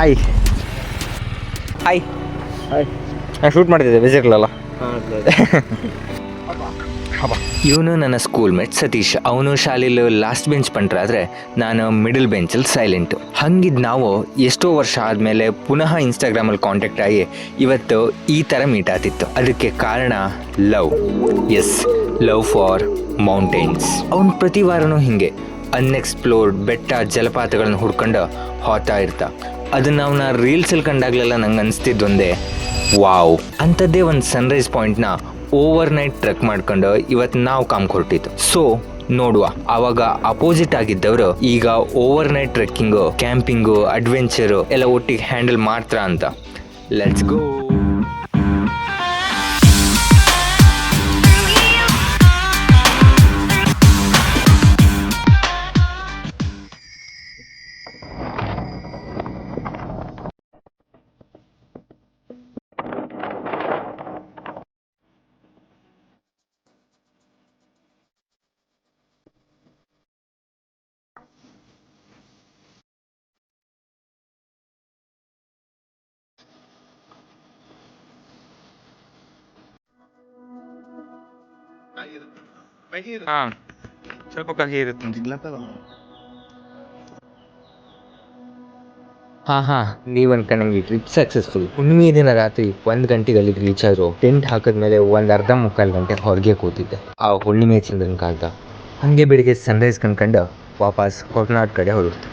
Hi hi hi. ನಾನು shoot ಮಾಡ್ತಿದ್ದೆ ವಿಸಿಟ್ಲಲ್ಲ. ಇವನು ನನ್ನ ಸ್ಕೂಲ್ ಮೇಟ್ ಸತೀಶ್. ಅವನು ಶಾಲೆಯಲ್ಲಿ ಲಾಸ್ಟ್ ಬೆಂಚ್ ಪಂಟ್ರಾದರೆ ನಾನು ಮಿಡಲ್ ಬೆಂಚಲ್ಲಿ ಸೈಲೆಂಟು. ಹಂಗಿದ್ದು ನಾವು ಎಷ್ಟೋ ವರ್ಷ ಆದಮೇಲೆ ಪುನಃ ಇನ್ಸ್ಟಾಗ್ರಾಮಲ್ಲಿ ಕಾಂಟ್ಯಾಕ್ಟ್ ಆಗಿ ಇವತ್ತು ಈ ಥರ ಮೀಟ್ ಆಗ್ತಿತ್ತು. ಅದಕ್ಕೆ ಕಾರಣ love. Yes, love for mountains. ಅವನು ಪ್ರತಿ ವಾರನೂ ಹಿಂಗೆ ಅನ್ಎಕ್ಸ್ಪ್ಲೋರ್ಡ್ ಬೆಟ್ಟ ಜಲಪಾತಗಳನ್ನು ಹುಡ್ಕೊಂಡು ಹೋಗ್ತಾ ಇರ್ತಾ. ಅದನ್ನು ಅವನ ರೀಲ್ಸಲ್ಲಿ ಕಂಡಾಗಲೆಲ್ಲ ನಂಗೆ ಅನಿಸ್ತಿದ್ದೊಂದೇ, ವಾವ್, ಅಂಥದ್ದೇ ಒಂದು ಸನ್ರೈಸ್ ಪಾಯಿಂಟ್ನ ಓವರ್ ನೈಟ್ ಟ್ರೆಕ್ ಮಾಡ್ಕೊಂಡು ಇವತ್ತು ನಾವು ಕಾಮ್ಗೆ ಹೊರಟಿತ್ತು. ಸೊ ನೋಡುವ, ಆವಾಗ ಅಪೋಸಿಟ್ ಆಗಿದ್ದವರು ಈಗ over night trekking, camping, adventure ಎಲ್ಲ ಒಟ್ಟಿಗೆ ಹ್ಯಾಂಡಲ್ ಮಾಡ್ತಾರ ಅಂತ. Let's go. ಹಾಂ, ಸ್ವಲ್ಪ ಕಹಿ ಇರುತ್ತೆ. ಹಾಂ, ನೀವು ಅನ್ಕೊಂಡಂಗೆ ಟ್ರಿಪ್ ಸಕ್ಸಸ್ಫುಲ್. ಹುಣ್ಣಿಮೆ ದಿನ ರಾತ್ರಿ 1 ಗಂಟೆಗೆ ಅಲ್ಲಿಗೆ ರೀಚ್ ಆದರು. ಟೆಂಟ್ ಹಾಕಿದ್ಮೇಲೆ ಒಂದು ಅರ್ಧ ಮುಕ್ಕಾಲು ಗಂಟೆ ಹೊರಗೆ ಕೂತಿದ್ದೆ ಆ ಹುಣ್ಣಿಮೆ ಚಂದ್ರನ ಕಾಲದ. ಹಾಗೆ ಬೆಳಿಗ್ಗೆ ಸನ್ರೈಸ್ ಕಂಡ್ಕೊಂಡು ವಾಪಸ್ ಹೊರನಾಡು ಕಡೆ ಹೊರಡ್ತು.